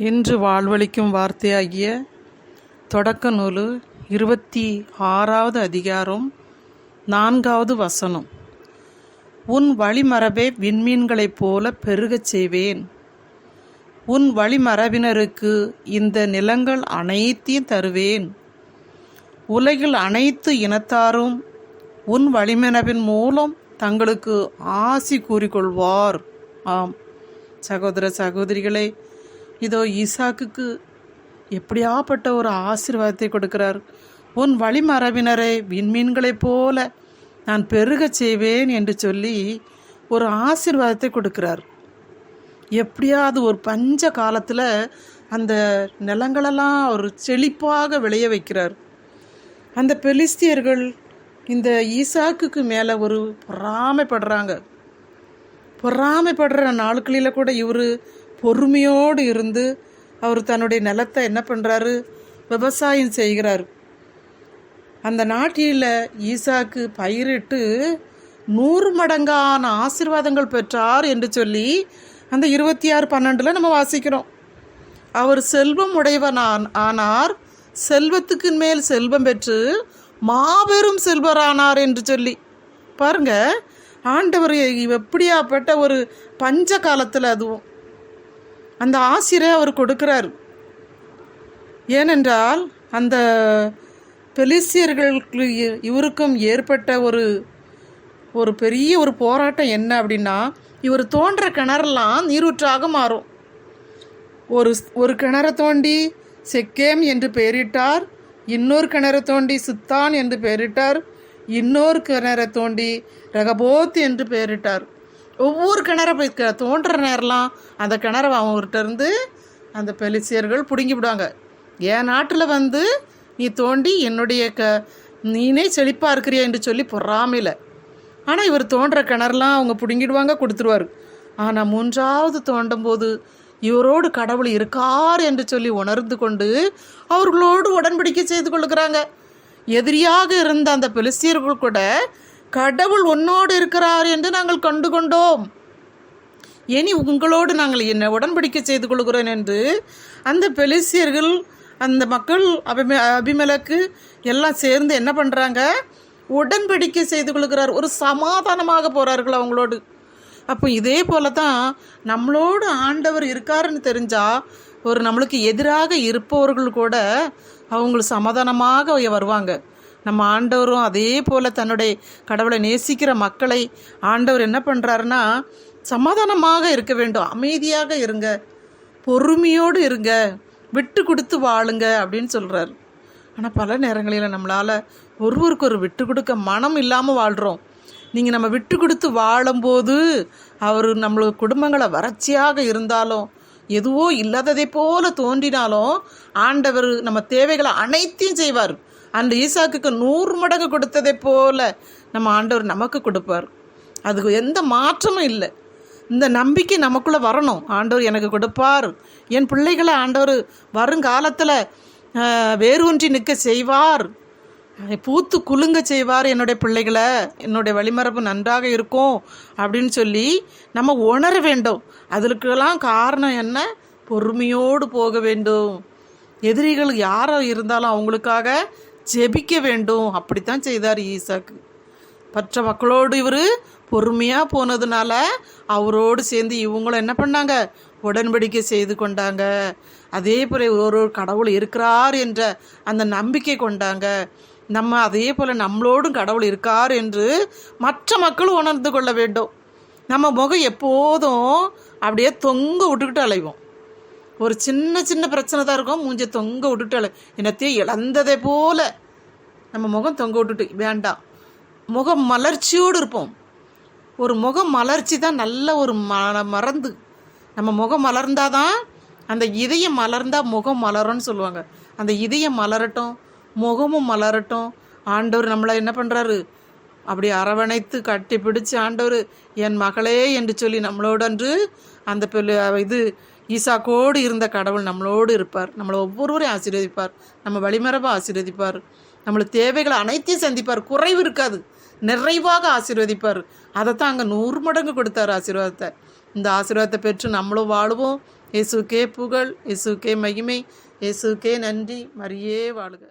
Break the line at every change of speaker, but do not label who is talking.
இன்று வாழ்வளிக்கும் வார்த்தையாகிய தொடக்க நூல் 26வது அதிகாரம் 4வது வசனம். உன் வழிமரபை விண்மீன்களைப் போல பெருகச் செய்வேன். உன் வழிமரபினருக்கு இந்த நிலங்கள் அனைத்தையும் தருவேன். உலகில் அனைத்து இனத்தாரும் உன் வழிமரபின் மூலம் தங்களுக்கு ஆசி கூறிக்கொள்வார். ஆம் சகோதர சகோதரிகளே, இதோ ஈசாக்குக்கு எப்படியாப்பட்ட ஒரு ஆசீர்வாதத்தை கொடுக்கிறார். உன் வழிமரபினரை விண்மீன்களைப் போல நான் பெருகச் செய்வேன் என்று சொல்லி ஒரு ஆசீர்வாதத்தை கொடுக்கிறார். எப்படியாவது ஒரு பஞ்ச காலத்தில் அந்த நிலங்களெல்லாம் ஒரு செழிப்பாக விளைய வைக்கிறார். அந்த பெலிஸ்தியர்கள் இந்த ஈசாக்குக்கு மேலே ஒரு பொறாமைப்படுற நாட்களில் கூட இவர் பொறுமையோடு இருந்து அவர் தன்னுடைய நிலத்தை என்ன பண்ணுறாரு, விவசாயம் செய்கிறார். அந்த நாட்டில் ஈசாக்கு பயிரிட்டு 100 மடங்கான ஆசீர்வாதங்கள் பெற்றார் என்று சொல்லி அந்த 26:12 நம்ம வாசிக்கிறோம். அவர் செல்வம் ஆனார், செல்வத்துக்கு மேல் செல்வம் பெற்று மாபெரும் செல்வரானார் என்று சொல்லி பாருங்க. ஆண்டவர் எப்படியாப்பட்ட ஒரு பஞ்ச காலத்தில் அதுவும் அந்த ஆசிரை அவர் கொடுக்கிறார். ஏனென்றால் அந்த பெலிஸ்தியர்களுக்கு இவருக்கும் ஏற்பட்ட ஒரு பெரிய ஒரு போராட்டம் என்ன அப்படின்னா, இவர் தோன்ற கிணறெல்லாம் நீரூற்றாக மாறும். ஒரு கிணறை தோண்டி செக்கேம் என்று பெயரிட்டார், இன்னொரு கிணறை தோண்டி சுத்தான் என்று பெயரிட்டார், இன்னொரு கிணறை தோண்டி ரகபோத் என்று பெயரிட்டார். ஒவ்வொரு கிணறை தோன்ற நேரம்லாம் அந்த கிணறை அவங்ககிட்ட இருந்து அந்த பெலிஸ்தியர்கள் பிடுங்கி விடுவாங்க. என் நாட்டில் நீ தோண்டி என்னுடைய நீனே செழிப்பாக இருக்கிறியா என்று சொல்லி பொறாமையில். ஆனால் இவர் தோன்ற கிணறுலாம் அவங்க பிடுங்கிடுவாங்க, கொடுத்துருவார். ஆனால் 3வது தோண்டும் போது இவரோடு கடவுள் இருக்கார் என்று சொல்லி உணர்ந்து கொண்டு அவர்களோடு உடன்படிக்கை செய்து கொள்ளுகிறாங்க. எதிரியாக இருந்த அந்த பெலிஸ்தியர்கள் கூட கடவுள் உன்னோடு இருக்கிறார் என்று நாங்கள் கண்டு கொண்டோம், இனி உங்களோடு நாங்கள் என்ன உடன்படிக்கை செய்து கொள்கிறோம் என்று அந்த பெலிஸ்தியர்கள், அந்த மக்கள் அபிமெலக்கு எல்லாம் சேர்ந்து என்ன பண்ணுறாங்க, உடன்படிக்கை செய்து கொள்கிறார். ஒரு சமாதானமாக போகிறார்கள் அவங்களோடு. அப்போ இதே போல தான் நம்மளோடு ஆண்டவர் இருக்காருன்னு தெரிஞ்சால் நம்மளுக்கு எதிராக இருப்பவர்கள் கூட அவங்களுக்கு சமாதானமாக வருவாங்க. நம்ம ஆண்டவரும் அதே போல் தன்னுடைய கடவுளை நேசிக்கிற மக்களை ஆண்டவர் என்ன பண்ணுறாருன்னா, சமாதானமாக இருக்க வேண்டும், அமைதியாக இருங்க, பொறுமையோடு இருங்க, விட்டு கொடுத்து வாழுங்க அப்படின்னு சொல்கிறார். ஆனால் பல நேரங்களில் நம்மளால் ஒருவருக்கு ஒரு விட்டு கொடுக்க மனம் இல்லாமல் வாழ்கிறோம். நீங்கள் நம்ம விட்டு கொடுத்து வாழும்போது அவர் நம்மளுக்கு குடும்பங்களை வறட்சியாக இருந்தாலும் எதுவோ இல்லாததை போல தோன்றினாலும் ஆண்டவர் நம்ம தேவைகளை அனைத்தையும் செய்வார். அந்த ஈசாக்குக்கு 100 மடங்கு கொடுத்ததை போல நம்ம ஆண்டவர் நமக்கு கொடுப்பார். அதுக்கு எந்த மாற்றமும் இல்லை. இந்த நம்பிக்கை நமக்குள்ளே வரணும். ஆண்டவர் எனக்கு கொடுப்பார், என் பிள்ளைகளை ஆண்டவர் வருங்காலத்தில் வேரூன்றி நிற்க செய்வார், பூத்து குலுங்க செய்வார், என்னுடைய பிள்ளைகளை, என்னுடைய வழிமரபு நன்றாக இருக்கும் அப்படின்னு சொல்லி நம்ம உணர வேண்டும். அதுக்கெல்லாம் காரணம் என்ன? பொறுமையோடு போக வேண்டும். எதிரிகள் யாரோ இருந்தாலும் அவங்களுக்காக ஜெபிக்க வேண்டும். அப்படித்தான் செய்தார் ஈசாக்கு. மற்ற மக்களோடு இவர் பொறுமையாக போனதுனால அவரோடு சேர்ந்து இவங்களும் என்ன பண்ணாங்க, உடன்படிக்கை செய்து கொண்டாங்க. அதே போல் ஒரு கடவுள் இருக்கிறார் என்ற அந்த நம்பிக்கை கொண்டாங்க. நம்ம அதே போல் நம்மளோடும் கடவுள் இருக்கார் என்று மற்ற மக்களும் உணர்ந்து கொள்ள வேண்டும். நம்ம முகம் எப்போதும் அப்படியே தொங்க விட்டுக்கிட்டு அலைவோம். ஒரு சின்ன பிரச்சனை தான் இருக்கும், மூஞ்சை தொங்க விட்டுட்டு என்னத்தையும் இழந்ததை போல் நம்ம முகம் தொங்க விட்டுட்டு வேண்டாம். முகம் மலர்ச்சியோடு இருப்போம். ஒரு முகம் மலர்ச்சி தான் நல்ல ஒரு மறந்து. நம்ம முகம் மலர்ந்தாதான் அந்த இதயம் மலர்ந்தால் முகம் மலரும்னு சொல்லுவாங்க. அந்த இதயம் மலரட்டும், முகமும் மலரட்டும். ஆண்டவர் நம்மளை என்ன பண்ணுறாரு, அப்படி அரவணைத்து கட்டி பிடிச்சி ஆண்டவர் என் மகளே என்று சொல்லி நம்மளோடன்று அந்த ஈசாக்கோடு இருந்த கடவுள் நம்மளோடு இருப்பார். நம்மளை ஒவ்வொருவரையும் ஆசீர்வதிப்பார், நம்ம வழிமரபை ஆசீர்வதிப்பார், நம்மளுக்கு தேவைகளை அனைத்தையும் சந்திப்பார், குறைவு இருக்காது, நிறைவாக ஆசீர்வதிப்பார். அதைத்தான் அங்கே 100 மடங்கு கொடுத்தார் ஆசீர்வாதத்தை. இந்த ஆசீர்வாதத்தை பெற்று நம்மளும் வாழுவோம். இயேசுக்கே புகழ், இயேசுக்கே மகிமை, இயேசுக்கே நன்றி. மரியே வாழ்க.